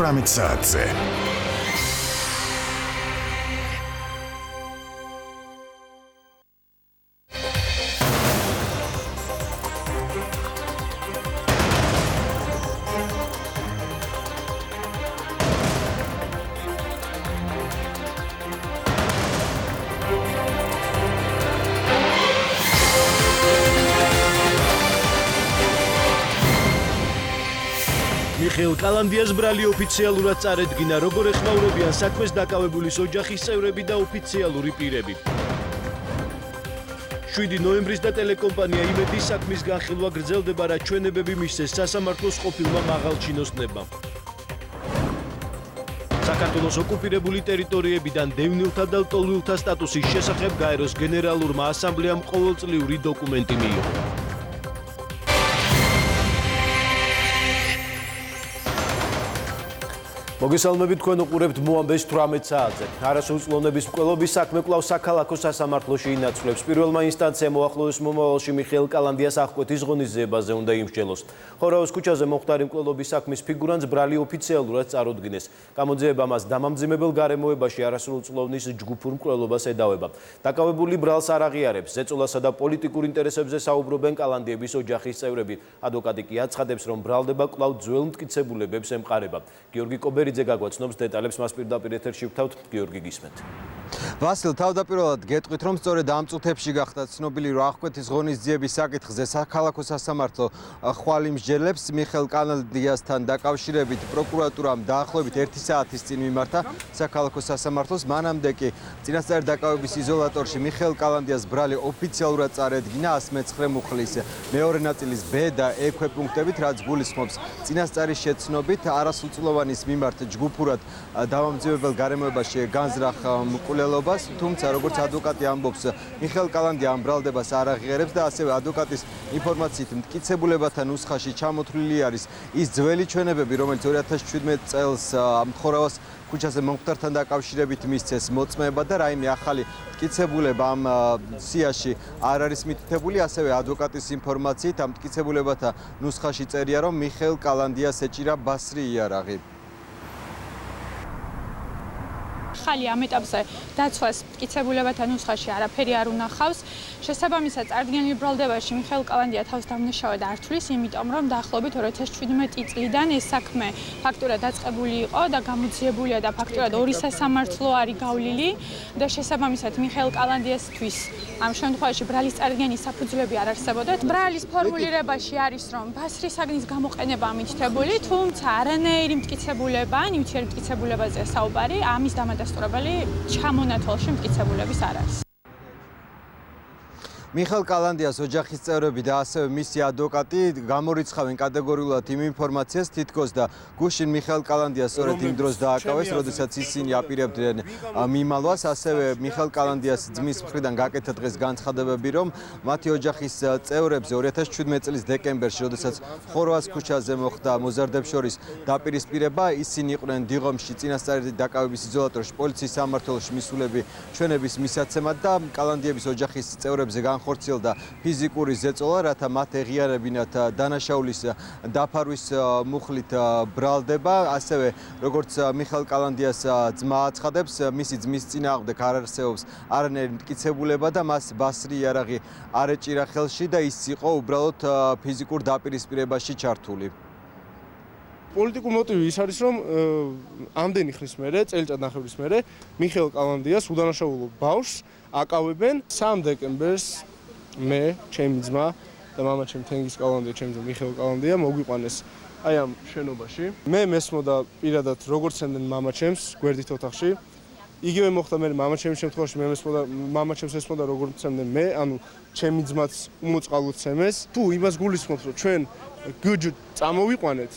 18 საათზე. კალანდიას ბრალი ოფიციალურად წარედგინა, როგორ ეხმაურებიან საქმეს დაკავებულის ოჯახის წევრები და ოფიციალური პირები. 7 ნოემბრის და ტელეკომპანია იმედის საქმის განხილვა გრძელდება, რაც ჩვენებები მისცეს სასამართლოს ყოფილმა მაღალჩინოსნებმა. საქართველოს ოკუპირებული ტერიტორიებიდან დევნილთა და ლტოლვილთა სტატუსის შესახებ გაეროს გენერალურმა ასამბლეამ ყოველწლიური დოკუმენტი მიიღო. მოგესალმებით, თქვენ უყურებთ მოამბეს 18 საათზე. არასრულწლოვნების მკვლელობის საქმე კვლავ საქალაქო სასამართლოში ინაცვლებს. პირველმა ინსტანციამ მოახლოეს მომავალში მიხეილ კალანდიას აღკვეთის ღონისძიებაზე უნდა იმსჯელოს. ხორავის ქუჩაზე მომხდარი მკვლელობის საქმის ფიგურანტს ბრალი ოფიციალურად წარუდგინეს. გამოძიება მას დამამძიმებელ გარემოებაში არასრულწლოვნის ჯგუფურ მკვლელობას ედავება. დაკავებული ბრალს არ აღიარებს, ზეწოლასა და პოლიტიკურ ინტერესებზე საუბრობენ კალანდიების ოჯახის წევრები. ადვოკატი კი აცხადებს, რომ ბრალდება კვლავ ძველ მტკიცებულებებს ემყარება. გიორგი კობერიძე გაგვაცნობს დეტალებს, მას პირდაპირ ეთერში ვთავთ. გიორგი, გისმენთ. ვასილ, თავდაპირველად გეტყვით, რომ სწორედ ამ წუთებში გახდა ცნობილი, რომ აღკვეთის ღონისძიების საკითხზე საქალაქო სასამართლო ხვალ იმსჯელებს. მიხეილ კალანდიასთან დაკავშირებით პროკურატურამ დაახლოებით 1 საათის წინ მიმართა საქალაქო სასამართლოს. მანამდე კი წინასწარი დაკავების იზოლატორში მიხეილ კალანდიას ბრალი ოფიციალურად წარედგინა 109 მუხლის მეორე ნაწილის B და E ქვეპუნქტებით, რაც გულისხმობს წინასწარი შეცნობით არასრულწლოვანის მიმართ ჯგუფურად დამამძიმებელ გარემოებაში განზრახ მკვლელობას, თუმცა როგორც ადვოკატი ამბობს, მიხეილ კალანდია ამ ბრალდებას არ აღიარებს და ასევე ადვოკატის ინფორმაციით მტკიცებულებათა ნუსხაში ჩამოთვლილი არის ის ძველი ჩვენებები, რომელიც 2017 წელს ხორავის ქუჩაზე მომხდართან დაკავშირებით მისცეს მოწმეება და რაიმე ახალი მტკიცებულება ამ სიაში არ არის მითითებული, ასევე ადვოკატის ინფორმაციით ამ მტკიცებულებათა ნუსხაში წერია, რომ მიხეილ კალანდიას ეჭირა ბასრი იარაღი. ხალი ამ ეტაპზე დაცვას მტკიცებულებათა ნუსხაში არაფერი არ უნახავს. შესაბამისად, წარდგენილ ბრალდებაში მიხეილ კალანდია თავს დამნაშავედ არ თვლის, იმიტომ რომ დაახლოებით 2017 წლიდან ეს საქმე ფაქტურად დაწყებული იყო და გამოძიებულია და ფაქტურად 2 სასამართლო არის გავლილი და შესაბამისად მიხეილ კალანდიასთვის ამ შემთხვევაში ბრალის წარდგენის საფუძვლები არ არსებოდა. ბრალის ფორმულირებაში არის, რომ ბასრი საგნის გამოყენება მითითებული, თუმცა არანაირი მტკიცებულება, ნივთიერი მტკიცებულებაზე საუბარი, ამის დამადასტურებელი ჩამონათვალში მტკიცებულების არ არის. მიხეილ კალანდიას ოჯახის წევრები და ასევე მისი ადვოკატი გამორიცხავენ კატეგორიულად იმ ინფორმაციას, თითქოს და გუშინ მიხეილ კალანდიას სწორედ იმ დროს დააკავეს, როდესაც ისინი აპირებდნენ მიმალვას. ასევე მიხეილ კალანდიას ძმის მხრიდან გაკეთა დღეს განცხადებები, რომ მათი ოჯახის წევრებზე 2017 წლის დეკემბერში, როდესაც ხორავის ქუჩაზე მოხდა მოზარდებს შორის დაპირისპირება, ისინი იყვნენ დიღომში წინასწარი დაკავების იზოლატორში პოლიციის სამმართველოში მისულები ჩვენების მისაცემად და კალანდიების ოჯახის წევრებზე ხორციელდა ფიზიკური ზეწოლა, რათა მათ ეღიარებინათ დანაშაულის დაფარვის მუხლით ბრალდება. ასევე როგორც მიხეილ კალანდიას ძმა აცხადებს, მისი ძმის წინააღმდეგ არ არსებობს არანაირი მტკიცებულება და მას ბასრი იარაღი არ ეჭირა ხელში და ის იყო უბრალოდ ფიზიკურ დაპირისპირებაში ჩართული. პოლიტიკური მოტივი ის არის, რომ ამდენი ხნის მერე, წელიწად ნახევრის მერე მიხეილ კალანდიას უდანაშაულო ბავშვს აკავებენ 3 დეკემბერს მე, ჩემი ძმა და მამაჩემ თენგის კალანდია, ჩემი ძმა მიხეილ კალანდია მოგვიყვანეს აი ამ შენობაში. მე მესმოდა პირადად როგორც ემდნენ მამაჩემს გვერდით ოთახში. იგივე მოხდა მე მამაჩემის შემთხვევაში მე მესმოდა მამაჩემს ესმოდა როგორც ემდნენ მე, ანუ ჩემი ძმაც უმოწყალოდ ცემეს. თუ იმას გულისხმობთ, რომ ჩვენ გუჯუ წამოვიყვანეთ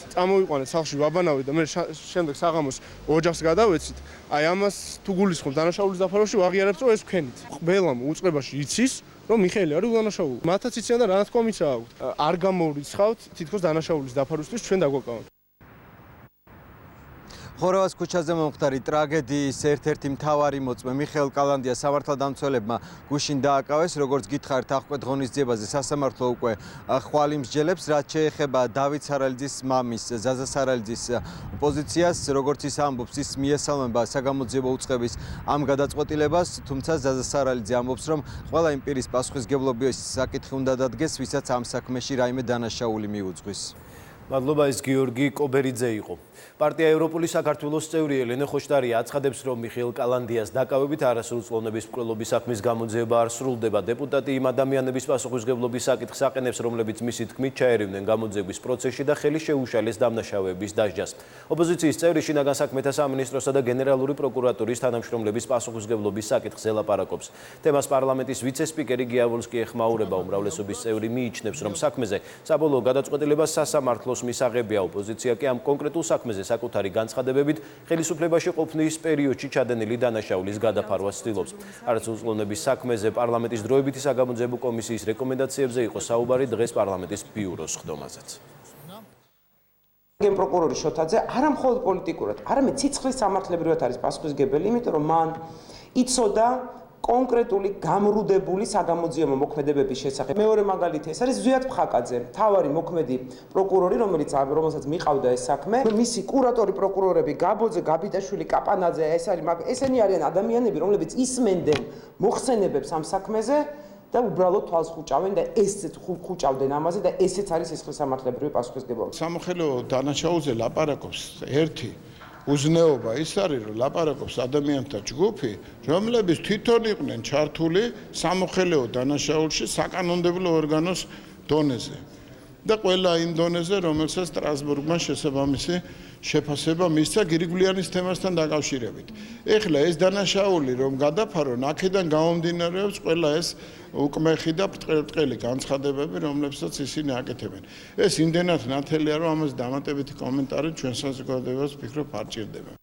სახლში ვაბანავით და მე შემდეგ საღამოს ოჯახს გადავეცით, აი ამას თუ გულისხმობთ დანაშაულის დაფარვაში ვაღიარებთ, რომ ეს ვქენით. ყველამ უწყებაში იცის, რომ მიხეილი არის უდანაშაული. მათაც იციან და რა თქმა უნდა აქვთ. არ გამოვრიცხავთ თითქოს დანაშაულის დაფარვისთვის ჩვენ დაგვაკავებთ. ხორევას ქუჩაზე მომხდარი ტრაგედიის ერთ-ერთი მთავარი მოწმე მიხეილ კალანდიას სამართალდამცველებმა გუშინ დააკავეს, როგორც გითხარით, აღკვეთ ღონისძიებაზე სასამართლო უკვე ხვალ იმსჯელებს, რაც შეეხება დავით სარალიძის მამის ზაზა სარალიძის პოზიციას, როგორც ის ამბობს, ის მიესალმება საგამოძიებო უწყების ამ გადაწყვეტილებას, თუმცა ზაზა სარალიძე ამბობს, რომ ყველა იმ პირის პასუხისმგებლობის საკითხი უნდა დადგეს, ვისაც ამ საქმეში რაიმე დანაშაული მიუძღვის. მადლობა, ეს გიორგი კობერიძე იყო. პარტია ევროპული საქართველოს წევრი ელენე ხოშტარია აცხადებს, რომ მიხეილ კალანდიას დაკავებით არასრულწლოვნების მკვლელობის საქმის გამოძიება არ სრულდება. დეპუტატი იმ ადამიანების პასუხისმგებლობის საკითხს აყენებს, რომლებიც მისი თქმით ჩაერივნენ გამოძიების პროცესში და ხელი შეუშალეს დამნაშავეების დასჯას. ოპოზიციის წევრი შინაგან საქმეთა სამინისტროსა და გენერალური პროკურატურის თანამშრომლების პასუხისმგებლობის საკითხს ელაპარაკობს. თემას პარლამენტის ვიცე-სპიკერი გიავოლსკი ეხმაურება. უმრავლესობის წევრი მიიჩნევს, რომ საქმეზე საბოლოო გადაწყვეტილება სასამართლოს მისაღებია. ოპოზიცია კი ამ კონკრეტულ საქმეზე საკუთარი განცხადებებით ხელისუფლებაში ყოფნის პერიოდში ჩადენილი დანაშაულის გადაფარვას ცდილობს. არასრულწლოვნების საქმეზე პარლამენტის დროებითი საგამოძიებო კომისიის რეკომენდაციებზე იყო საუბარი დღეს პარლამენტის ბიუროს ხდომაზეც. პროკურორი შოთაძე არა მხოლოდ პოლიტიკურად, არამედ ციცხლის სამართლებრივად არის პასუხისმგებელი, იმიტომ რომ მან იცოდა კონკრეტული გამრუდებული საგამოძიებო მოქმედებების შესახებ. მეორე მაგალითი ეს არის ზვიად ფხაკაძე, მთავარი მოქმედი პროკურორი, რომელსაც მიყავდა ეს საქმე. მისი კურატორი პროკურორები გაბოძე, გაბიტაშვილი, კაპანაძე, ესენი არიან ადამიანები, რომლებიც ისმენდნენ მოხსენებებს ამ საქმეზე და უბრალოდ თვალს ხუჭავენ და ესეც ხუჭავდნენ ამაზე და ესეც არის სისხლის სამართლებრივი პასუხისმგებლობა. სამოხელეო დანაშაულზე ლაპარაკობს ერთი უზნეობა ის არის, რომ ლაპარაკობს ადამიანთა ჯგუფი, რომლებიც თვითონ იყვნენ ჩართული სამოხელეო დანაშაულში საკანონმდებლო ორგანოს დონეზე და ყველა იმ დონეზე, რომელსაც სტრასბურგმა შესაბამისი შეფასება მისცა გირიგვლიანის თემასთან დაკავშირებით. ეხლა ეს დანაშაული რომ გადაფარონ, აქედან გამომდინარეობს ყველა ეს უკმეხი და ბრტყელი განცხადებები, რომლებსაც ისინი აკეთებენ. ეს იმდენად ნათელია, რომ ამას დამატებითი კომენტარი ჩვენ საზოგადოებას ვფიქრობ არ ჭირდება.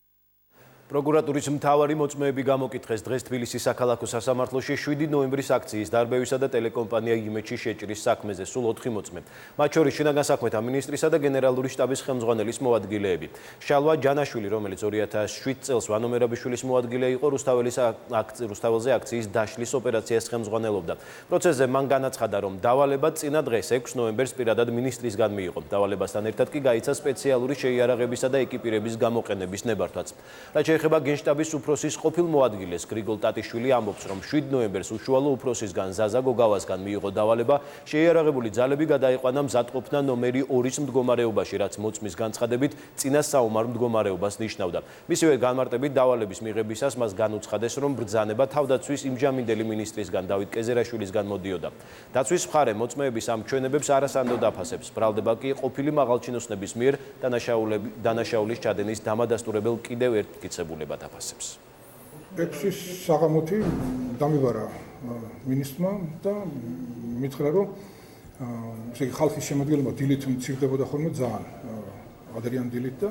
პროკურატურის მთავარი მოწმეები გამოკითხეს დღეს თბილისის საქალაქო სასამართლოში 7 ნოემბრის აქციის დარბევისა და ტელეკომპანია იმედში შეჭრის საქმეზე სულ 4 მოწმე. მათ შორის შინაგან საქმეთა მინისტრისა და გენერალური შტაბის ხელმძღვანელის მოადგილეები. შალვა ჯანაშვილი, რომელიც 2007 წელს ვანომერაბიშვილის მოადგილე იყო, რუსთაველზე აქციის დაშლის ოპერაციას ხელმძღვანელობდა. პროცესზე მან განაცხადა, რომ დავალება წინა დღეს 6 ნოემბერს პირადად მინისტრისგან მიიღო. დავალებასთან ერთად კი გაიცა სპეციალური შეიარაღებისა და ეკიპირების გამოყენების ნებართვაც. ეხება გენშტაბის უფროსის ყოფილ მოადგილეს გრიგოლ ტატიშვილი ამბობს, რომ 7 ნოემბერს უშუალო უფროსისგან ზაზა გოგავასგან მიიღო დავალება, შეიარაღებული ძალები გადაიყვანა მზადყოფნა ნომერი 2-ის მდგომარეობაში, რაც მოწმის განცხადებით წინა საომარ მდგომარეობას ნიშნავდა. მისივე განმარტებით დავალების მიღებისას მას განუცხადეს, რომ ბრძანება თავდაცვის იმჟამინდელი მინისტრისგან დავით კეზერაშვილისგან მოდიოდა. დაცვის მხარე მოწმეების ამ ჩვენებებს არასანდოდ აფასებს. ბრალდება კი ყოფილი მაღალჩინოსნების მიერ დანაშაულის ჩადენის დამადასტურებელ კიდევ ერთ მტკიცებულებად აფასებს. 6-ის საღამოთი დამიბარა მინისტრმა და მითხრა, რომ ესე იგი ხალხის შემადგენლობა დილით მცირდებოდა ხოლმე ძალიან ადრიან დილით და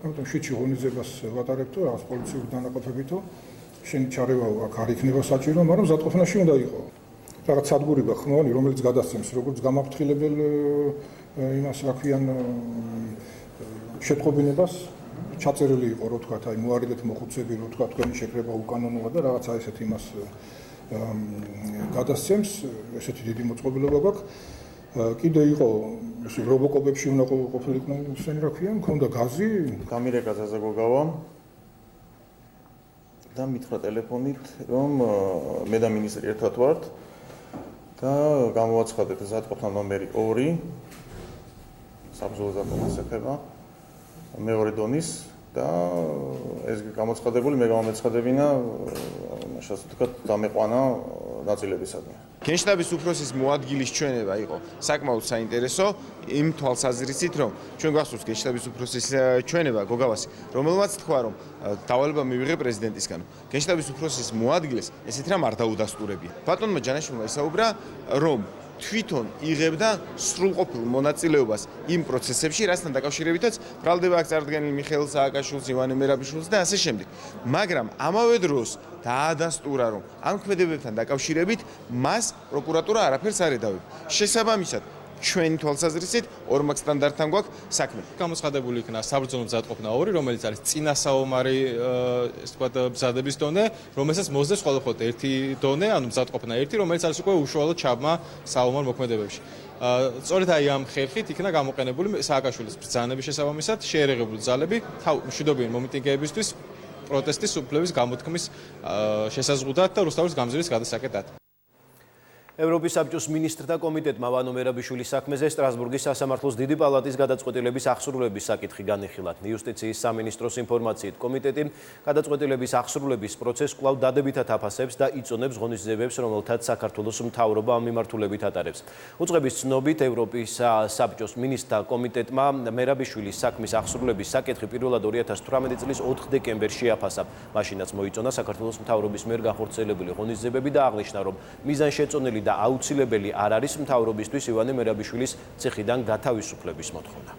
ამიტომ შეთში ღონისძიებას ვატარებთო რაღაც პოლიციური დანაყოფებითო შენი ჩარევა აქ არ იქნება საჭირო, მაგრამ მზადყოფნაში უნდა იყო. რაღაც სადგური გახმოვანი, რომელიც გადასცემს როგორც გამაფრთხილებელ იმას რა ქვიან შეტყობინებას ჩაწერილი იყო, რო თქვა, აი მოარიდეთ მოხუცები, რო თქვა, თქვენი შეკრება უკანონოა და რაღაცა ესეთ იმას გადასცემს, ესეთი დიდი მოწყობილობა გაქვს. კიდე იყო ესე რობოკოპებში უნდა ყოფილიყვნენ ისინი რა ქვია, მქონდა გაზი, გამირეკა ზაზა გოგავამ და მითხრა ტელეფონით, რომ მე და მინისტრი ერთად ვართ და გამოვაცხადეთ ზადყოფნა ნომერი 2 საბრძოლო ზადყოფნის ეხება მეორე დონის და ეს გამოცხადებული მე გამომეცხადებინა შას თქვა დამეყვანა ნაწილებისადმი. გენშტაბის უფროსის მოადგილის ჩვენება იყო საკმაოდ საინტერესო იმ თვალსაზრისით, რომ ჩვენ გვახსოვს გენშტაბის უფროსის ჩვენება გოგავასი, რომელმაც თქვა, რომ დავალება მივიღე პრეზიდენტისგან. გენშტაბის უფროსის მოადგილეს ესეთ რამ არ დაუდასტურებია. ბატონმა ჯანაშვილმა ისაუბრა, რომ თვითონ იღებდა სრულყოფილ მონაწილეობას იმ პროცესებში, რასთან დაკავშირებითაც ბრალდება აქ წარდგენილ მიხეილ სააკაშვილს, ივანე მერაბიშვილს და ასე შემდეგ. მაგრამ ამავე დროს დაადასტურა, რომ ამ ქმედებებთან დაკავშირებით მას პროკურატურა არაფერს არ ედავება. შესაბამისად, ჩვენი თვალსაზრისით ორმაგ სტანდარტთან გვაქვს საქმე. გამოცხადებული იქნა საბრძოლო მზადყოფნა 2, რომელიც არის წინასაომარი მზადების დონე, რომელსაც მოსდევს მხოლოდ ერთი დონე, ანუ მზადყოფნა 1, რომელიც არის უკვე უშუალოდ ჩაბმა საომარ მოქმედებებში. სწორედ აი ამ ხერხით იქნა გამოყენებული სააკაშვილის ბრძანების შესაბამისად შეერეღებული ძალები მშვიდობიანი მომიტინგეებისთვის პროტესტის უფლების გამოთქმის შესაზღუდად და რუსთავის გამზირის გადასაკეთად. ევროპის საბჭოს მინისტრთა კომიტეტმა ვანო მერაბიშვილის საქმეზე სტრასბურგის სასამართლოს დიდი პალატის გადაწყვეტილების აღსრულების საკითხი განიხილა. იუსტიციის სამინისტროს ინფორმაციით, კომიტეტი გადაწყვეტილების აღსრულების პროცესს კვლავ დადებითად აფასებს და იწონებს ღონისძიებებს, რომელთაც საქართველოს მთავრობა ამ მიმართულებით ატარებს. უწყების ცნობით, ევროპის საბჭოს მინისტრთა კომიტეტმა მერაბიშვილის საქმის აღსრულების საკითხი პირველად 2018 წლის 4 დეკემბერში აფასა. მაშინაც მოიწონა საქართველოს მთავრობის მიერ განხორციელებული ღონისძიებები და აღნიშნა, რომ მიზანშეწონილი და აუცილებელი არ არის მთავრობისთვის ივანე მერაბიშვილის ციხიდან გათავისუფლების მოთხოვნა.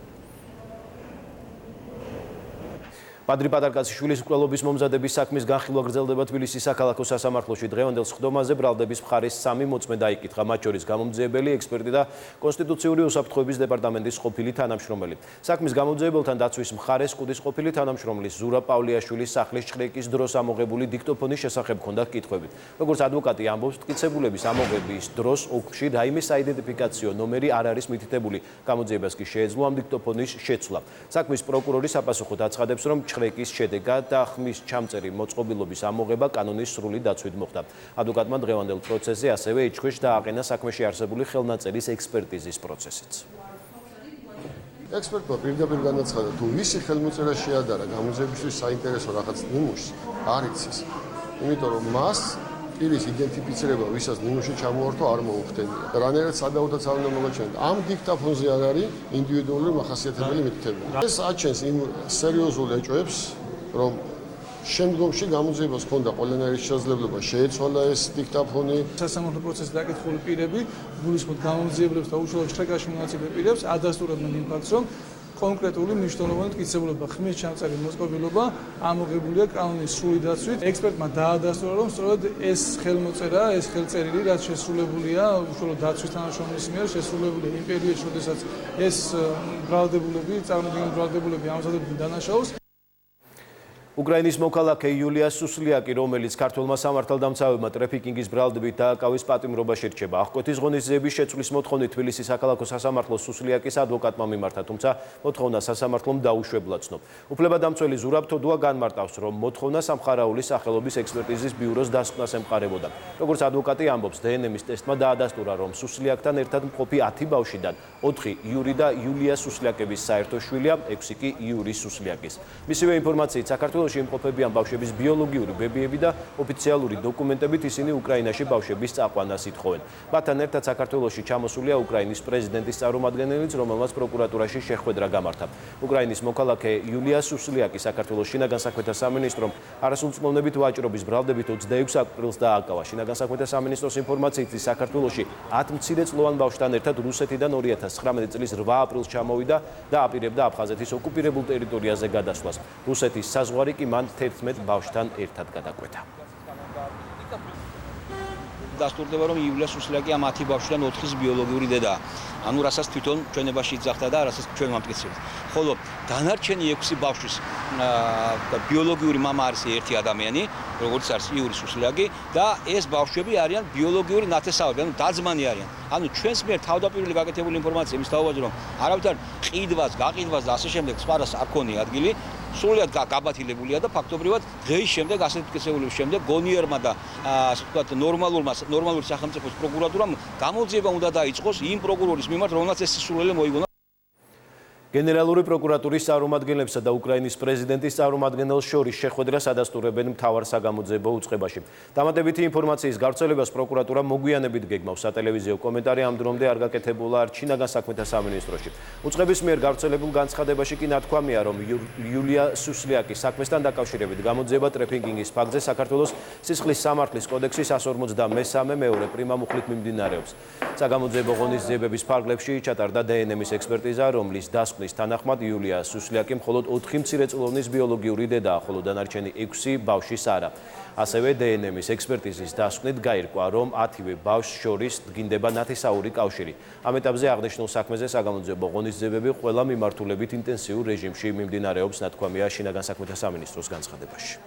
პადრი პატარკაციშვილის მკვლელობის მომზადების საქმის განხილვა გრძელდება თბილისის საქალაქო სასამართლოში. დღევანდელ სხდომაზე ბრალდების მხარის 3 მოწმე დაიკითხა, მათ შორის გამომძიებელი, ექსპერტი და კონსტიტუციური უსაფრთხოების დეპარტამენტის ყოფილი თანამშრომელი. საქმის გამომძიებელთან დაცვის მხარეს კუდის ყოფილი თანამშრომლის ზურა პავლიაშვილის სახლის ჭხრიკის დროს ამოღებული დიქტოფონის შესახებ ჰქონდა კითხვები. როგორც ადვოკატი ამბობს, მტკიცებულების ამოღების დროს Οქში რაიმე საიდენტიფიკაციო ნომერი არ არის მითითებული. გამოძიებას კი შეეძლო ამ დიქტოფონის შეცვლა. საქმის პროკურორი საპასუხოდ აცხადებს, რომ ჭხრიკის შედეგად და ხმის ჩამწერი მოწყობილობის ამოღება კანონის სრული დაცვით მოხდა. ადვოკატმა დღევანდელ პროცესზე ასევე იჩქვეშ დააყენა საქმეში არსებული ხელნაწერის ექსპერტიზის პროცესიც. ექსპერტმა პირდაპირ განაცხადა, თუ მისი ხელმოწერა შეადარა გამოძიებისთვის საინტერესო რაღაც ნიმუშს, არ იცის. იმიტომ რომ მას პირის იდენტიფიცირება, ვისაც ნიმუში ჩამოართვა, არ მოუხდენია. რანაირად სადაუდაც არ უნდა მოგაჩვენოთ. ამ დიქტაფონზე არ არის ინდივიდუალური მახასიათებელი მითითებული. ეს აჩენს იმ სერიოზულ ეჭვებს, რომ შემდგომში გამოძიებას ჰქონდა ყველანაირი შესაძლებლობა შეეცვალა ეს დიქტაფონი. სასამართლო პროცესში დაკითხული პირები, გულისხმობ გამოძიებლებს და უშუალოდ შეკაში მონაწილე პირებს ადასტურებდნენ იმ ფაქტს, რომ კონკრეტული მნიშვნელოვანი მტკიცებულება ხმის ჩამწერი მოწყობილობა ამოღებულია კანონის სრული დაცვით. ექსპერტმა დაადასტურა, რომ სწორედ ეს ხელმოწერა, ეს ხელწერილი, რაც შესრულებულია უშუალოდ დაცვის თანამშრომლის მიერ, შესრულებულია იმ პერიოდში, როდესაც ეს ბრალდებულები, წარმოდგენილი ბრალდებულები ამზადებდნენ დანაშაულს. უკრაინის მოქალაქე იულია სუსლიაკი, რომელიც ქართველმა სამართალდამცავებმა ტრაფიკინგის ბრალდებით დააკავის პატიმრობაში რჩება. აღკვეთის ღონისძიების შეცვლის მოთხოვნით თბილისის საქალაქო სასამართლოს სუსლიაკის ადვოკატმა მიმართა, თუმცა მოთხოვნა სასამართლომ დაუშვებლა ცნო. უფლებადამცველი ზურაბ თოდუა განმარტავს, რომ მოთხოვნა სამხარაულის სახელობის ექსპერტიზის ბიუროს დასკვნას ემყარებოდა. როგორც ადვოკატი ამბობს, დნმ-ის ტესტმა დაადასტურა, რომ სუსლიაკთან ერთად მყოფი 10 ბავშვიდან 4 იური და იულია სუსლიაკების საერთო შვილია, 6 კი იური სუსლიაკის. მისივე ინფორმაციით, საქართველოში იმყოფებიან ბავშვების ბიოლოგიური ბებიები და ოფიციალური დოკუმენტებით ისინი უკრაინაში ბავშვების წაყვანას ითხოვენ. მათთან ერთად საქართველოში ჩამოსულია უკრაინის პრეზიდენტის წარმომადგენელიც, რომელმაც პროკურატურაში შეხვედრა გამართა. უკრაინის მოქალაქე იულია სუსლიაკი საქართველოს შინაგან საქმეთა სამინისტრომ არასრულწლოვნებით ვაჭრობის ბრალდებით 26 აპრილს დააკავა. შინაგან საქმეთა სამინისტროს ინფორმაციით, საქართველოში 10 მცირეწლოვან ბავშვთან ერთად რუსეთიდან 2019 წლის 8 აპრილს ჩამოვიდა და აპირებდა აფხაზეთის ოკუპირებულ ტერიტორიაზე გადასვლას. რუსეთის საზღვარი კი მან 11 ბავშვთან ერთად გადაკვეთა. დასტურდება, რომ იულია სუსლიაკი ამ 10 ბავშვიდან 4-ის ბიოლოგიური დედაა. ანუ რასაც თვითონ ჩვენებაში იძახდა და რასაც ჩვენ ვამტკიცებთ. ხოლო დანარჩენი 6 ბავშვის ბიოლოგიური მამა არის ერთი ადამიანი, როგორც არის იური სუსლიაკი და ეს ბავშვები არიან ბიოლოგიური ნათესავები, ანუ დაძმანი არიან. ანუ ჩვენს მიერ თავდაპირველი გაკეთებული ინფორმაცია იმის თავაზე, რომ არავითარ ყიდვას, გაყიდვას და ასე შემდეგ სხვადასხვა არ ქონია ადგილი. სრულიად გაბათილებულია და ფაქტობრივად დღეის შემდეგ ასეთი მტკიცებულების შემდეგ გონიერმა და ასე ვთქვათ ნორმალური სახელმწიფოს პროკურატურამ გამოძიება უნდა დაიწყოს იმ პროკურორის მიმართ, რომელმაც ეს სისულელე მოიგონა. გენერალური პროკურატურის წარმომადგენლებსა და უკრაინის პრეზიდენტის წარმომადგენელს შორის შეხვედრას ადასტურებენ მთავარ საგამოძიებო უწყებაში. დამატებითი ინფორმაციის გავრცელებას პროკურატურა მოგვიანებით გეგმავს. სატელევიზიო კომენტარი ამ დრომდე არ გაკეთებულა შინაგან საქმეთა სამინისტროში. უწყების მიერ გავრცელებულ განცხადებაში კი ნათქვამია, რომ იულია სუსლიაკის საქმესთან დაკავშირებით გამოძიება ტრაფიკინგის ფაქტზე საქართველოს სისხლის სამართლის კოდექსის 153 მეორე პრიმა მუხლით მიმდინარეობს. საგამოძიებო ღონისძიებების ფარგლებში ჩატარდა დნმ-ის ექსპერტიზა, რომლის დასკვნის მასალის თანახმად იულია სუსლიაკი მხოლოდ 4 მცირეწლოვნის ბიოლოგიური დედაა, ხოლო დანარჩენი 6 ბავშვის არა. ასევე დნმ-ის ექსპერტიზის დასკვნით გაირკვა, რომ 10-ვე ბავშვს შორის დგინდება ნათესაური კავშირი. ამ ეტაპზე აღნიშნულ საქმეზე საგამოძიებო ღონისძიებები ყველა მიმართულებით ინტენსიურ რეჟიმში მიმდინარეობს, ნათქვამია შინაგან საქმეთა სამინისტროს განცხადებაში.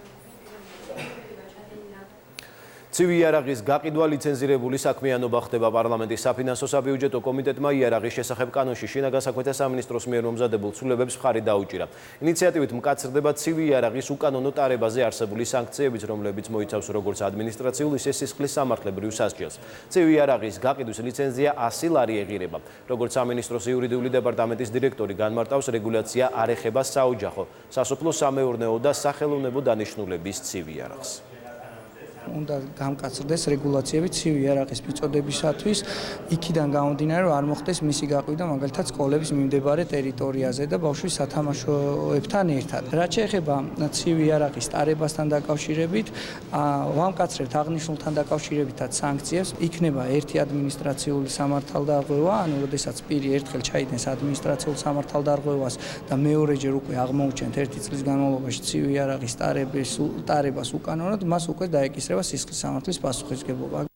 ცივი იარაღის გაყიდვა ლიცენზირებული საქმიანობა ხდება პარლამენტის საფინანსო საბიუჯეტო კომიტეტმა იარაღის შესახებ კანონში შინაგან საქმეთა სამინისტროს მიერ მომზადებულ ცვლილებებს მხარი დაუჭირა. ინიციატივით მკაცრდება ცივი იარაღის უკანონო ტარებაზე არსებული სანქციებიც, რომლებიც მოიცავს როგორც ადმინისტრაციულ, ისე სისხლის სამართლებრივ სასჯელს. ცივი იარაღის გაყიდვის ლიცენზია 100 ლარი ეღირება. როგორც სამინისტროს იურიდიული დეპარტამენტის დირექტორი განმარტავს, რეგულაცია არ ეხება საოჯახო, სასოფლო სამეურნეო და სახელოვნებო დანიშნულების ცივი იარაღს. უნდა გამკაცრდეს რეგულაციები ცივი იარაღის მიწოდებისათვის, იქიდან გამომდინარე, რომ არ მოხდეს მისი გაყიდვა მაგალითად სკოლების მიმდებარე ტერიტორიაზე და ბავშვის სათამაშოებთან ერთად. რაც შეეხება ცივი იარაღის ტარებასთან დაკავშირებით, ვამკაცრებთ აღნიშნულთან დაკავშირებითაც სანქციებს. იქნება ერთი ადმინისტრაციული სამართალდარღვევა, ანუ როდესაც პირი ერთხელ ჩაიდენს ადმინისტრაციულ სამართალდარღვევას და მეორეჯერ უკვე აღმოუჩენთ 1 წლის განმავლობაში ცივი იარაღის ტარებას უკანონოდ, მას უკვე დაეკისრება სისხლის სამართლის პასუხისმგებლობა.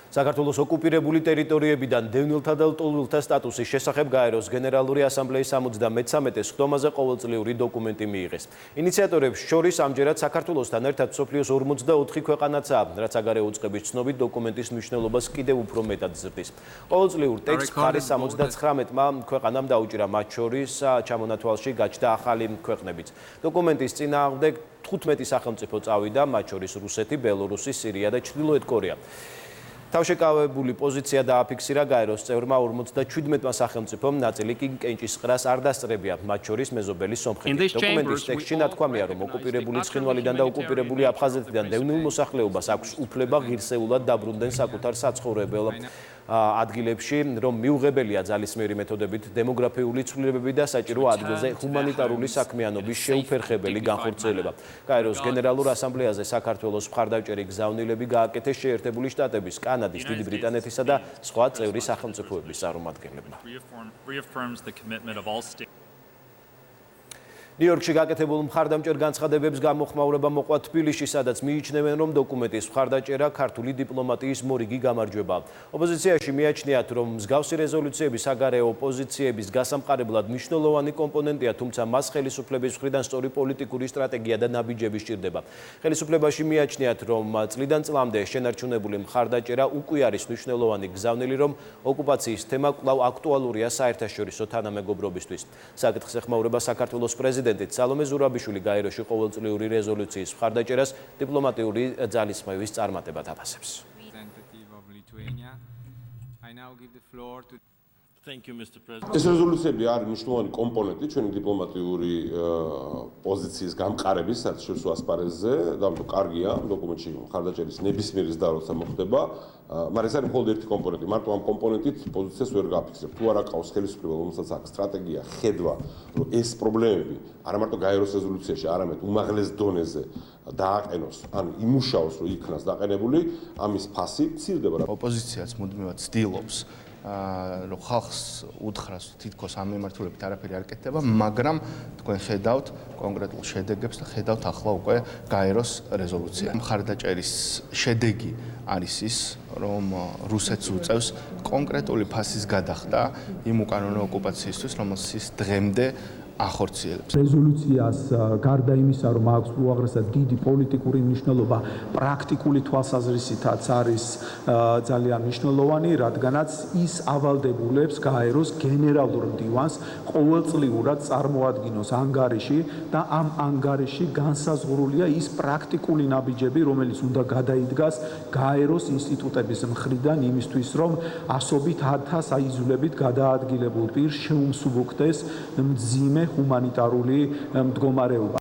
საქართველოს ოკუპირებული ტერიტორიებიდან დევნილთა და ლტოლვილთა სტატუსის შესახებ გაეროს გენერალური ასამბლეის 73-ე სხდომაზე ყოველწლიური დოკუმენტი მიიღეს. ინიციატორებს შორის ამჯერად საქართველოსთან ერთად მსოფლიოს 44 ქვეყანაცაა, რაც საგარეო უწყების ცნობით დოკუმენტის მნიშვნელობას კიდევ უფრო მეტად ზრდის. ყოველწლიურ ტექსტს მხარი 79-მა ქვეყანამ დაუჭირა, მათ შორის ჩამონათვალში გაჩნდა ახალი ქვეყნებიც. დოკუმენტის წინააღმდეგ 15 სახელმწიფო წავიდა, მათ შორის რუსეთი, ბელორუსი, სირია და ჩრდილოეთ კორეა. თავშეკავებული პოზიცია დააფიქსირა გაეროს წევრმა 57-მა სახელმწიფომ, ნაწილი კი კენჭისყრას არ დასწრებია, მათ შორის მეზობელი სომხეთი. დოკუმენტის ტექსტში ნათქვამია, რომ ოკუპირებული ცხინვალიდან და ოკუპირებული აფხაზეთიდან დევნილ მოსახლეობას აქვს უფლება ღირსეულად დაბრუნდნენ საკუთარ საცხოვრებელ ადგილებში, რომ მიუღებელია ძალისმიერი მეთოდებით დემოგრაფიული ცვლილებები და საჭირო ადგილზე ჰუმანიტარული საქმიანობის შეუფერხებელი განხორციელება. გაეროს გენერალურ ასამბლეაზე საქართველოს მხარდაჭერი გზავნილები გააკეთეს შეერთებული შტატების, კანადის, დიდი ბრიტანეთისა და სხვა წევრი სახელმწიფოების წარმომადგენლებმა. ნიუ-იორკში გაკეთებულ მხარდამჭერ განცხადებებს გამოხმაურება მოყვა თბილისში, სადაც მიიჩნევენ, რომ დოკუმენტის მხარდაჭერა ქართული დიპლომატიის მორიგი გამარჯვებაა. ოპოზიციაში მიაჩნიათ, რომ მსგავსი რეზოლუციები საგარეო პოზიციების გასამყარებლად მნიშვნელოვანი კომპონენტია, თუმცა მას ხელისუფლების მხრიდან სწორი პოლიტიკური სტრატეგია და ნაბიჯები სჭირდება. ხელისუფლებაში მიაჩნიათ, რომ წლიდან წლამდე შენარჩუნებული მხარდაჭერა უკვე არის მნიშვნელოვანი გზავნილი, რომ ოკუპაციის თემა კვლავ აქტუალურია საერთაშორისო თანამეგობრობისთვის. საკითხს ეხმაურება საქართველოს პრეზიდენტი სალომე ზურაბიშვილი გაეროში ყოველწლიური რეზოლუციის მხარდაჭერას დიპლომატიური ძალისხმევის წარმატებად აფასებს. ეს რეზოლუციები არის მნიშვნელოვანი კომპონენტი ჩვენი დიპლომატიური პოზიციის გამყარების საერთაშორისო ასპარეზზე და ამიტომ კარგია დოკუმენტში მხარდაჭერის ნებისმიერი ზრდა როცა მოხდება, მაგრამ ეს არის მხოლოდ ერთი კომპონენტი. მარტო ამ კომპონენტით პოზიციას ვერ გაფიქსებ. თუ არ აყავს ხელისუფლება, რომელსაც აქვს სტრატეგია, ხედვა, რომ ეს პრობლემები არა მარტო გაეროს რეზოლუციაში, არამედ უმაღლეს დონეზე დააყენოს, ანუ იმუშაოს, რომ იქნას დაყენებული, ამის ფასი მცირდება. ოპოზიციაც მუდმივად ცდილობს რომ ხალხს უთხრას თითქოს ამ მიმართულებით არაფერი არ კეთდება, მაგრამ თქვენ ხედავთ კონკრეტულ შედეგებს და ხედავთ ახლა უკვე გაეროს რეზოლუცია. მხარდაჭერის შედეგი არის ის, რომ რუსეთს უწევს კონკრეტული ფასის გადახდა იმ უკანონო ოკუპაციისთვის, რომელსაც დღემდე ახორციელებს. რეზოლუციას გარდა იმისა, რომ აქვს უაღრესად დიდი პოლიტიკური მნიშვნელობა, პრაქტიკული თვალსაზრისითაც არის ძალიან მნიშვნელოვანი, რადგანაც ის ავალდებულებს გაეროს გენერალურ მდივანს ყოველწლიურად წარმოადგინოს ანგარიში და ამ ანგარიში განსაზღვრულია ის პრაქტიკული ნაბიჯები, რომელიც უნდა გადაიდგას გაეროს ინსტიტუტების მხრიდან იმისთვის, რომ ასობით 1000 აიზულებით გადაადგილებულ პირს შეუმსუბუქდეს მძიმე ჰუმანიტარული მდგომარეობა.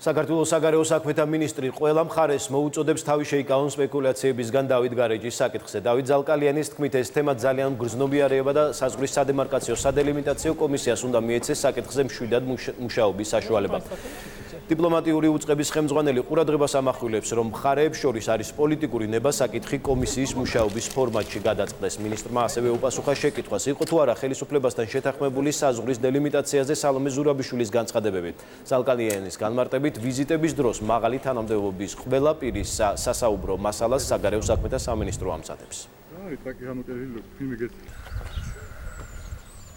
საქართველოს საგარეო საქმეთა მინისტრი ყველა მხარეს მოუწოდებს თავი შეიკავონ სპეკულაციებისგან დავით გარეჯის საკითხზე. დავით ზალკალიანის თქმით, ეს თემა ძალიან გრძნობიარეება და საზღვრის სადემარკაციო სადელიმიტაციო კომისიას უნდა მიეცეს საკითხზე მშვიდად მუშაობის საშუალება. დიპლომატიური უწყების ხელმძღვანელი ყურადღებას ამახვილებს, რომ მხარეებს შორის არის პოლიტიკური ნება საკითხი კომისიის მუშაობის ფორმატში გადაწყდეს. მინისტრმა ასევე უპასუხა შეკითხვას, იყო თუ არა ხელისუფლებასთან შეთანხმებული საზღვრის დელიმიტაციაზე სალომე ზურაბიშვილის განცხადებები. ზალკალიანის განმარტებით, ვიზიტების დროს მაღალი თანამდებობის ყველა პირის სასაუბრო მასალას საგარეო საქმეთა სამინისტრო ამზადებს.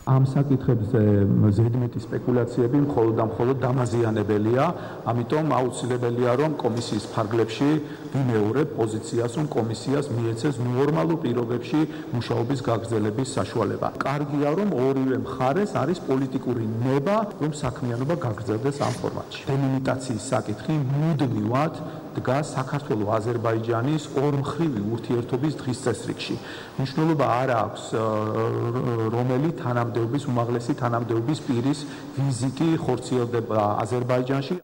ამ საკითხებზე ზედმეტი სპეკულაციები მხოლოდ დამაზიანებელია, ამიტომ აუცილებელია, რომ კომისიის ფარგლებში ვიმეორებ პოზიციას, რომ კომისიას მიეცეს ნორმალურ პირობებში მუშაობის გაგრძელების საშუალება. კარგია, რომ ორივე მხარეს არის პოლიტიკური ნება, რომ საქმიანობა გაგრძელდეს ამ ფორმატში. დელიმიტაციის საკითხი მუდმივად დგას საქართველო-აზერბაიჯანის ორმხრივი ურთიერთობის დღის წესრიგში. მნიშვნელობა არ აქვს რომელი უმაღლესი თანამდებობის პირის ვიზიტი ხორციელდება აზერბაიჯანში.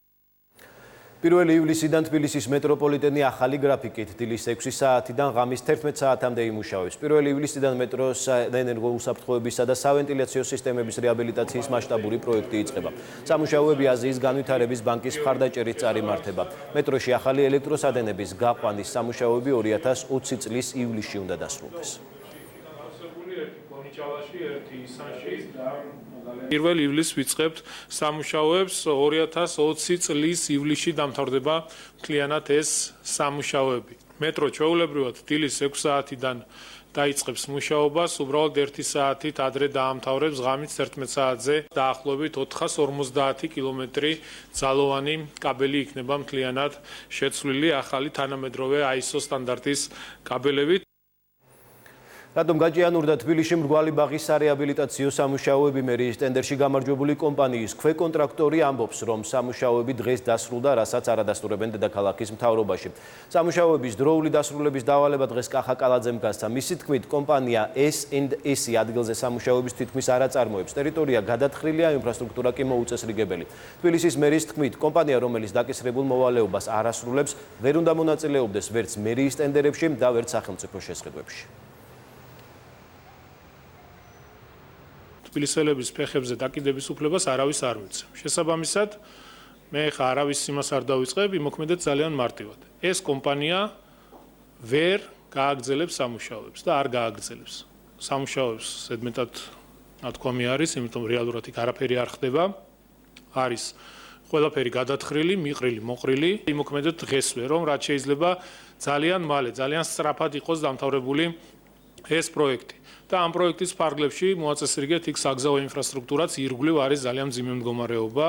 1 ივლისიდან თბილისის მეტროპოლიტენი ახალი გრაფიკით დილის 6 საათიდან ღამის 11 საათამდე იმუშავებს. 1 ივლისიდან მეტროს ენერგოუსაფრთხოებისა და სავენტილიაციო სისტემების რეაბილიტაციის მასშტაბური პროექტი იწყება. სამუშაოები აზიის განვითარების ბანკის მხარდაჭერით წარიმართება. მეტროში ახალი ელექტროსადენების გაყვანის სამუშაოები 2020 წლის ივლისში უნდა დასრულდეს. 1 ივლისს ვიწყებთ სამუშაოებს 2020 წლის ივლისში დამთავრდება მთლიანად ეს სამუშაოები. მეტრო ჩვეულებრივად დილის 6 საათიდან დაიწყებს მუშაობას, უბრალოდ 1 საათით ადრე დაამთავრებს ღამის 11 საათზე დაახლოებით 450 კილომეტრი ძალოვანი კაბელი იქნება მთლიანად შეცვლილი ახალი თანამედროვე ISO სტანდარტის კაბელებით. რატომ გაჭიანურდა თბილისში მრგვალი ბაღის სარეაბილიტაციო სამუშაოები? მერიის ტენდერში გამარჯვებული კომპანიის ქვეკონტრაქტორი ამბობს, რომ სამუშაოები დღეს დასრულდა, რასაც არადასტურებენ დედაქალაქის მთავრობაში. სამუშაოების დროული დასრულების დავალება დღეს კახაკალაძემ გასცა. მისი თქმით, კომპანია S&S ადგილზე სამუშაოების თითქმის არ აწარმოებს. ტერიტორია გადათხრილია, ინფრასტრუქტურა კი მოუწესრიგებელი. თბილისის მერის თქმით, კომპანია, რომელიც დაკისრებულ მოვალეობას არ ასრულებს, ვერ უნდა მონაწილეობდეს ვერც მერიის ტენდერებში და ვერც სახელმწიფო შესყიდვებში. თბილისელების ფეხებზე დაკიდების უფლებას არავის არ მიცემ. შესაბამისად, მე ხა არავის იმას არ დავიწყებ, იმოქმედეთ ძალიან მარტივად. ეს კომპანია ვერ გააგრძელებს სამუშაოებს და არ გააგრძელებს. სამუშაოებს ზედმეტად ნათქვამი არის, იმიტომ რეალურად იქ არაფერი არ ხდება. არის ყველაფერი გადათხრილი, მიყრილი, მოყრილი. იმოქმედეთ დღესვე, რომ რაც შეიძლება ძალიან მალე, ძალიან სწრაფად იყოს დამთავრებული ეს პროექტი. და ამ პროექტის ფარგლებში მოაწესრიგეთ იქ საგზაო ინფრასტრუქტურაც ირგვლივ არის ძალიან მძიმე მდგომარეობა.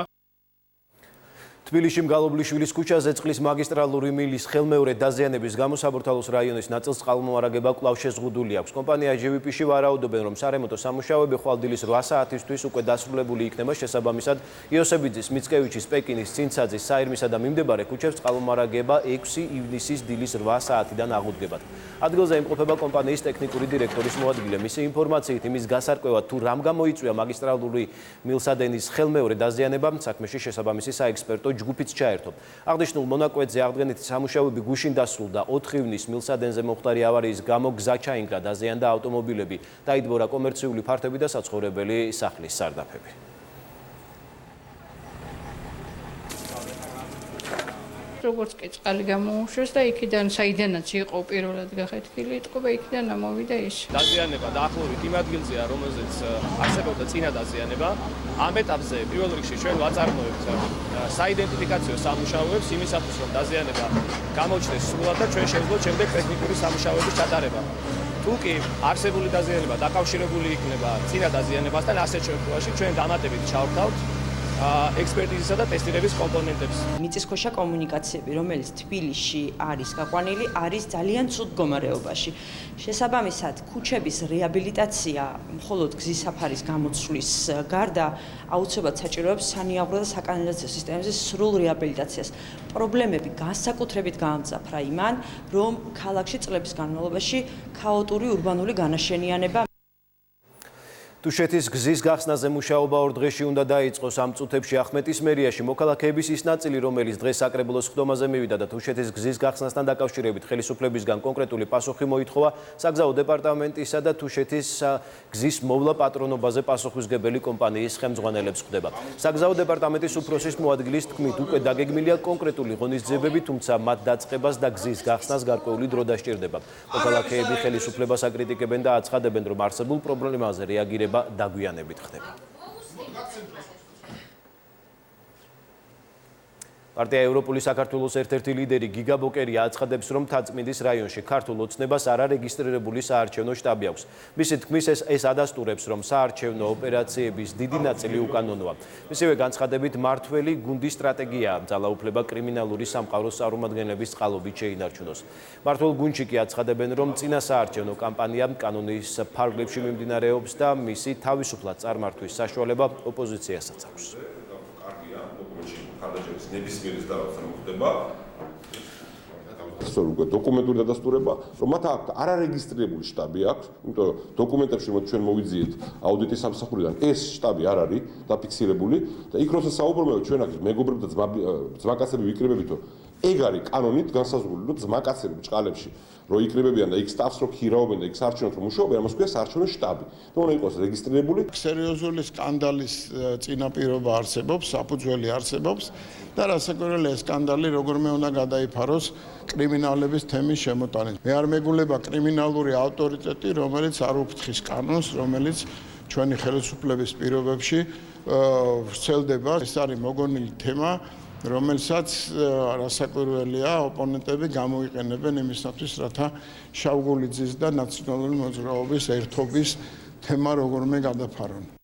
თბილისში მგალობლიშვილის ქუჩაზე წყლის მაგისტრალური მილის ხელმეორედ დაზიანების გამო საბურთალოს რაიონის ნაწილს წყალმოარაგება კვლავ შეზღუდული აქვს. კომპანია GVP-ში ვარაუდობენ, რომ სარემონტო სამუშაოები ხვალ დილის 8 საათისთვის უკვე დასრულებული იქნება. შესაბამისად, იოსებიძის, მიცკევიჩის, პეკინის, ცინცაძის, საირმისა და მიმდებარე ქუჩებს წყალმოარაგება 6 ივნისის დილის 8 საათიდან აღუდგებათ. ადგილზე იმყოფება კომპანიის ტექნიკური დირექტორის მოადგილე. მისი ინფორმაციით, იმის გასარკვევად თუ რამ გამოიწვია მაგისტრალური მილსადენის ხელმეორედ დაზიანება, საქმეში შესაბამისი საექსპერტო ჯგუფიც ჩაერთო. აღნიშნულ მონაკვეთზე აღდგენითი სამუშაოები გუშინ დასრულდა. 4 ივნისს მილსადენზე მომხდარი ავარიის გამო გზა ჩაინგრა, დაზიანდა ავტომობილები, დაიდბორა კომერციული ფართები და საცხოვრებელი სახლის სარდაფები. როგორც კი წყალი გამოუშვეს და იქიდან საიდანაც იყო პირველად გახეთქილი, იტყობა იქიდან ამოვიდა ის. დაზიანება დაახლოებით იმ ადგილზეა, რომელზეც არსებობდა წინა დაზიანება. ამ ეტაპზე პირველ რიგში ჩვენ ვაწარმოებთ საიდენტიფიკაციო სამუშაოებს იმისათვის, რომ დაზიანება გამოჩნდეს სრულად და ჩვენ შევძლოთ შემდეგ ტექნიკური სამუშაოების ჩატარება. თუ კი არსებული დაზიანება დაკავშირებული იქნება წინა დაზიანებასთან, ასეთ შემთხვევაში ჩვენ დამატებით ჩავრთავთ ექსპერტიზისა და ტესტირების კომპონენტებს. მიწისქვეშა კომუნიკაციები, რომელიც თბილისში არის გაყვანილი, არის ძალიან ცუდ მდგომარეობაში. შესაბამისად, ქუჩების რეაბილიტაცია მხოლოდ გზის საფარის გამოცვლის გარდა აუცილებლად საჭიროებს სანიაღრო და საკანალიზაციო სისტემებზე სრულ რეაბილიტაციას. პრობლემები განსაკუთრებით გაამძაფრა იმან, რომ ქალაქში წლების განმავლობაში ქაოტური ურბანული განაშენიანება თუშეთის გზის გახსნაზე მუშაობა 2 დღეში უნდა დაიწყოს. ამ წუთებში ახმეტის მერიაში მოქალაქეების ის ნაწილი, რომელიც დღეს საკრებულოს ხდომაზე მივიდა და თუშეთის გზის გახსნასთან დაკავშირებით ხელისუფლებისგან კონკრეტული პასუხი მოითხოვა, საგზაო დეპარტამენტისა და თუშეთის გზის მოვლა პატრონობაზე პასუხისმგებელი კომპანიის ხელმძღვანელებს ხვდება. საგზაო დეპარტამენტის უფროსის მოადგილის თქმით, უკვე დაგეგმილია კონკრეტული ღონისძიებები, თუმცა მათ დაწყებას და გზის გახსნას გარკვეული დრო დასჭირდება. მოქალაქეები ხელისუფლებას აკრიტიკებენ და აცხადებენ, რომ არსებულ პრობლემაზე რეაგირება დაგვიანებით ხდება. პარტია ევროპული საქართველოს ერთ-ერთი ლიდერი გიგა ბოკერია აცხადებს, რომ თაწმინდის რაიონში ქართულ ოცნებას არარეგისტრირებული საარჩევნო შტაბი აქვს. მისი თქმის ეს ადასტურებს, რომ საარჩევნო ოპერაციების დიდი ნაწილი უკანონოა. მისივე განცხადებით, მართველი გუნდის სტრატეგიაა ძალაუფლება კრიმინალური სამყაროს წარმომადგენლების წყალობით შეინარჩუნოს. მართველ გუნდში კი აცხადებენ, რომ წინა საარჩევნო კამპანია კანონის ფარგლებში მიმდინარეობს და მისი თავისუფლად წარმართვის საშუალება ოპოზიციასაც აქვს. ხარდაჭერის ნებისმიერი დარღვევა მოხდება. ეს უკვე დოკუმენტური დადასტურება, რომ მათ აქვთ არარეგისტრირებული შტაბი აქვს, იმიტომ რომ დოკუმენტებში რომ ჩვენ მოვიძიეთ აუდიტის სამსახურიდან, ეს შტაბი არ არის დაფიქსირებული და იქ როცა საუბრობთ ჩვენ აქ მეგობრებთან ძმაკაცები ვიკრიბებითო, ეგ არის კანონით განსაზღვრული, რომ ძმაკაცები ბჭყალებში რო იკრიბებიან და იქ სტაფს რო ქირაობენ და იქ საარჩევნოდ რომ მუშაობენ, ამას ქვია საარჩევნო შტაბი. და უნდა იყოს რეგისტრირებული. სერიოზული სკანდალის წინაპირობა არსებობს, საფუძველი არსებობს და რასაკვირველია სკანდალი როგორმე უნდა გადაიფაროს კრიმინალების თემის შემოტანით. მე არ მეგულება კრიმინალური ავტორიტეტი, რომელიც არ უფრთხის კანონს, რომელიც ჩვენი ხელისუფლების პირობებში ვრცელდება. ეს არის მოგონილი თემა, რომელსაც რასაკვირველია ოპონენტები გამოიყენებენ იმისათვის, რათა შავგულიძის და ნაციონალური მოძრაობის ერთობის თემა როგორმე გადაფარონ.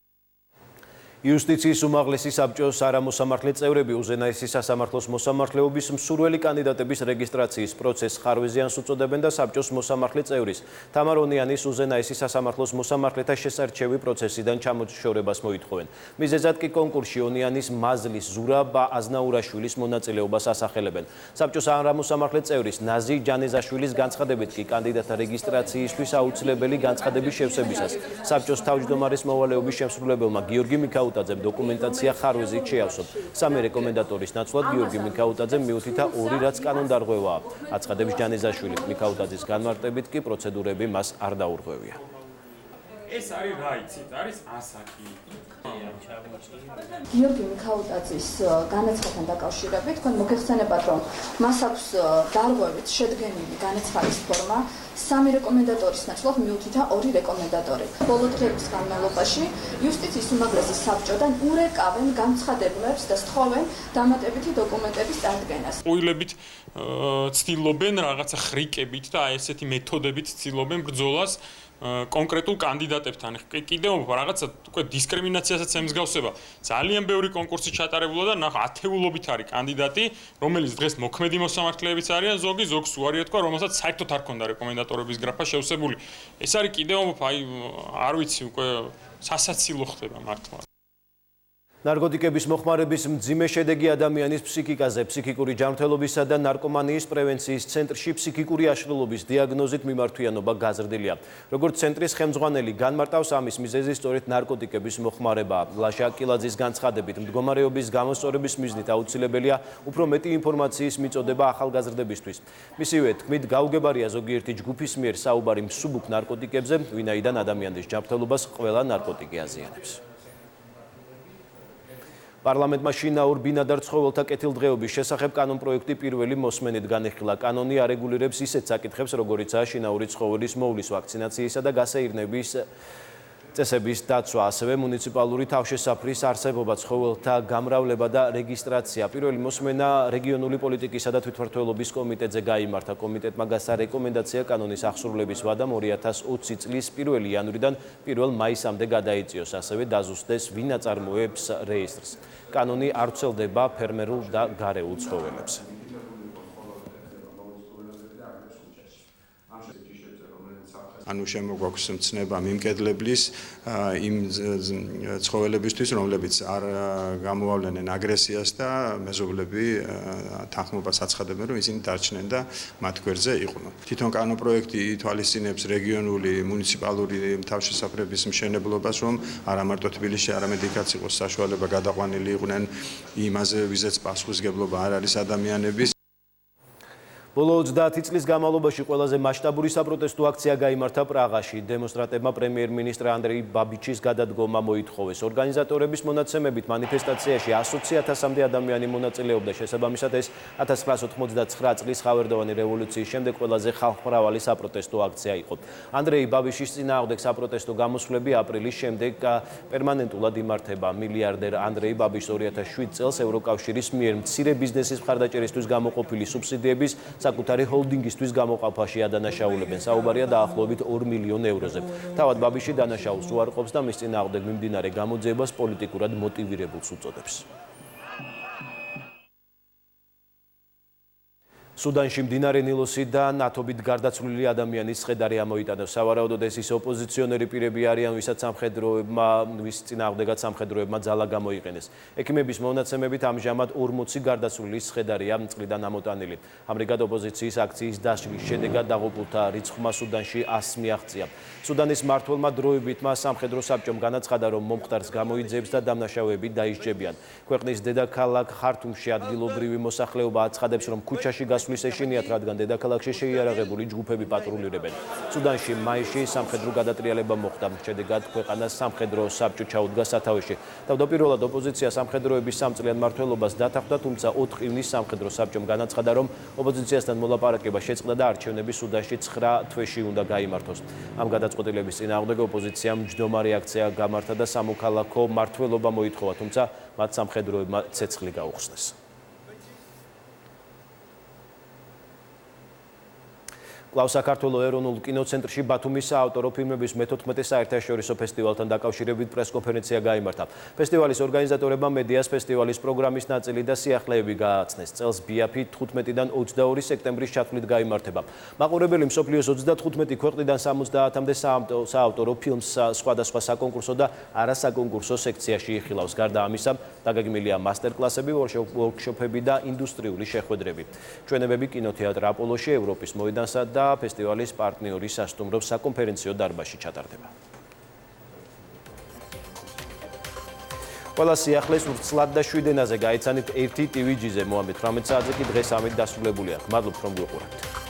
იუსტიციის უმაღლესი საბჭოს არამოსამართლე წევრები უზენაესი სასამართლოს მოსამართლეობის მსურველი კანდიდატების რეგისტრაციის პროცესს ხარვეზიანს უწოდებენ და საბჭოს მოსამართლე წევრის თამარონიანის უზენაესი სასამართლოს მოსამართლეთა შესარჩევი პროცესიდან ჩამოშორებას მოითხოვენ. მიზეზად კი კონკურსში ონიანის მაზლის ზურაბ აზნაურაშვილის მონაწილეობას ასახელებენ. საბჭოს არამოსამართლე წევრის ნაზი ჯანეზაშვილის განცხადებით კი კანდიდატთა რეგისტრაციისთვის აუცილებელი განცხადების შევსებისას საბჭოს თავმჯდომარის მოვალეობის შემსრულებელმა გიორგი მიქაუტაძემ დოკუმენტაცია ხარვეზით შეავსოთ. სამი რეკომენდატორის ნაცვლად გიორგი მიქაუტაძემ მიუთითა 2, რაც კანონდარღვევაა. აცხადებს ჯანეზაშვილი. მიქაუტაძის განმარტებით კი პროცედურები მას არ დაურღვევია. ეს არის რა იცით, არის ასაკი. გიორგი მიქაუტაძის განაცხადთან დაკავშირებით თქვენ მოგეხსენებათ, რომ მას აქვს დარღვევით შედგენილი განაცხადის ფორმა, 3 რეკომენდატორის ნაცვლად მიუთითა 2 რეკომენდატორი. ბოლო დღეების განმავლობაში იუსტიციის უმაღლესი საბჭოდან ურეკავენ განცხადებლებს და სთხოვენ დამატებითი დოკუმენტების წარდგენას. უილებით ცდილობენ რაღაცა ხრიკებით და აი ესეთი მეთოდებით ცდილობენ ბრძოლას კონკრეტულ კანდიდატებთან. კიდევ რაღაცა უკვე დისკრიმინაციასაც ემსგავსება. ძალიან ბევრი კონკურსი ჩატარებულა და ნახა ათეულობით არის კანდიდატი, რომელიც დღეს მოქმედი მოსამართლეებიც არიან, ზოგს უარია თქვა, რომელსაც საერთოდ არ ქონდა რეკომენდატორების გრაფა შევსებული. ეს არის კიდევ აი არ ვიცი უკვე სასაცილო ხდება მართლა. ნარკოტიკების მოხმარების მძიმე შედეგი ადამიანის ფსიქიკაზე, ფსიქიკური ჯანმრთელობისა და ნარკომანიის პრევენციის ცენტრში ფსიქიკური აშლილობის დიაგნოზით მიმართვიანობა გაზრდილია. როგორც ცენტრის ხელმძღვანელი განმარტავს, ამის მიზეზი სწორედ ნარკოტიკების მოხმარებაა. ლაშა კილაძის განცხადებით, მდგომარეობის გამოსწორების მიზნით აუცილებელია უფრო მეტი ინფორმაციის მიწოდება ახალგაზრდებისთვის. მისივე თქმით, გაუგებარია ზოგიერთი ჯგუფის მიერ საუბარი მსუბუქ ნარკოტიკებზე, ვინაიდან ადამიანის ჯანმრთელობას ყველა ნარკოტიკი აზიანებს. პარლამენტმა შინაურ ბინადარ ცხოველთა კეთილდღეობის შესახებ კანონპროექტი პირველი მოსმენით განიხილა. კანონი არეგულირებს ისეთ საკითხებს, როგორიცაა შინაური ცხოველის მოვლის ვაქცინაციისა და გასეირნების წესების დაცვა, ასევე მუნიციპალური თავშესაფრის არსებობა, ცხოველთა გამრავლება და რეგისტრაცია. პირველი მოსმენა რეგიონული პოლიტიკისა და თვითმმართველობის კომიტეტზე გაიმართა. კომიტეტმა გასცა რეკომენდაცია კანონის აღსრულების ვადამ 2020 წლის 1 იანვრიდან 1 მაისამდე გადაიწიოს, ასევე დაზუსტეს ვინ აწარმოებს რეესტრს. კანონი არ ვრცელდება ფერმერულ და გარეულ ცხოველებს. ანუ შემოგვაქვს მცნება მიმკედლებლის იმ ცხოველებისთვის, რომლებიც არ გამოავლენენ აგრესიას და მეზობლები თანხმობას აცხადებენ, რომ ისინი დარჩნენ და მათ გვერდზე იყვნენ. თვითონ კანონპროექტი ითვალისწინებს რეგიონული მუნიციპალური თავშესაფრების მშენებლობას, რომ არა მარტო თბილისში, არამედ იქაც იყოს საშუალება გადაყვანილი იყვნენ იმაზე, ვიზეც პასუხისგებლობა არ არის ადამიანების. ბოლო 30 წლის განმავლობაში ყველაზე მასშტაბური საპროტესტო აქცია გაიმართა პრაღაში. დემონსტრანტებმა პრემიერ-მინისტრ ანდრეი ბაბიჩის გადადგომა მოითხოვეს. ორგანიზატორების მონაცემებით მანიფესტაციაში 120.000-მდე ადამიანი მონაწილეობდა. შესაბამისად ეს 1989 წლის ხავერდოვანი რევოლუციის შემდეგ ყველაზე ხალხმრავალი საპროტესტო აქცია იყო. ანდრეი ბაბიშის წინააღმდეგ საპროტესტო გამოსვლები აპრილის შემდეგ პერმანენტულად იმართება. მილიარდერ ანდრეი ბაბიშს 2007 წელს ევროკავშირის მიერ მცირე ბიზნესის მხარდაჭერისთვის გამოყოფილი სუბსიდიების საკუთარი ჰოლდინგისთვის გამოყოფაში ადანაშაულებენ. საუბარია დაახლოებით 2 მილიონ ევროზე. თავად ბაბიში დანაშაულს უარყოფს და მის წინააღმდეგ მიმდინარე გამოძიებას პოლიტიკურად მოტივირებულს უწოდებს. სუდანში მდინარე ნილოსიდან ათობით გარდაცვლილი ადამიანის სხედარი ამოიტანეს. სავარაუდოდ ეს ის ოპოზიციონერი პირები არიან, ვისაც ვის წინააღმდეგაც სამხედროებმა ძალა გამოიყენეს. ექიმების მონაცემებით ამჟამად 40 გარდაცვლილის სხედარია წყლიდან ამოტანილი. ამრიგად ოპოზიციის აქციის დაშლის შედეგად დაღუპულთა რიცხვმა სუდანში 100 მიაღწია. სუდანის მმართველმა დროებითმა სამხედრო საბჭომ განაცხადა, რომ მომხდარს გამოიძებს და დამნაშავეები დაისჯებიან. ქვეყნის დედაქალაქ ხართუმში ადგილობრივი მოსახლეობა აცხადებს, რომ ქუჩაში გასვლის ეშინიათ, რადგან დედაქალაქში შეიარაღებული ჯგუფები პატრულირებენ. სუდანში მაისში სამხედრო გადატრიალება მოხდა. შედეგად ქვეყანას სამხედრო საბჭო ჩაუდგა სათავეში. თავდაპირველად ოპოზიცია სამხედროების სამწლიან მმართველობას დათანხმდა, თუმცა 4 ივნის სამხედრო საბჭომ განაცხადა, რომ ოპოზიციასთან მოლაპარაკება შეწყდა და არჩევნები სუდანში 9 თვეში უნდა გაიმართოს. ამ გადაწყვეტილების წინააღმდეგ ოპოზიციამ მჯდომარე აქცია გამართა და სამოქალაქო მმართველობა მოითხოვა, თუმცა მათ სამხედროებმა ცეცხლი გაუხსნეს. კვლავ საქართველოს ეროვნულ კინოცენტრში ბათუმის საავტორო ფილმების მე-14 საერთაშორისო ფესტივალთან დაკავშირებით პრესკონფერენცია გაიმართა. ფესტივალის ორგანიზატორებმა მედიას ფესტივალის პროგრამის ნაწილი და სიახლეები გააცნეს. წელს ბიაფი 15-დან 22 სექტემბრის ჩათვლით გაიმართება. მაყურებელი მსოფლიოს 35 ქვეყნიდან 70-მდე საავტორო ფილმს სხვადასხვა საკონკურსო და არასაკონკურსო სექციაში იხილავს. გარდა ამისა, დაგეგმილია მასტერკლასები, ვორქშოპები და ინდუსტრიული შეხვედრები. ჩვენებები კინოთეატრ აპოლოში, ევროპის მოედანსა და ფესტივალის პარტნიორი სასტუმრო საკონფერენციო დარბაზში ჩატარდება. ყველა სიახლეს ვრცლად და 7 ენაზე გაიცანით ერთი ტივიჯიზე. მოამბეთ 18 საათზე კი დღეს ამით დასრულებულია. მადლობთ რომ გვიყურებთ.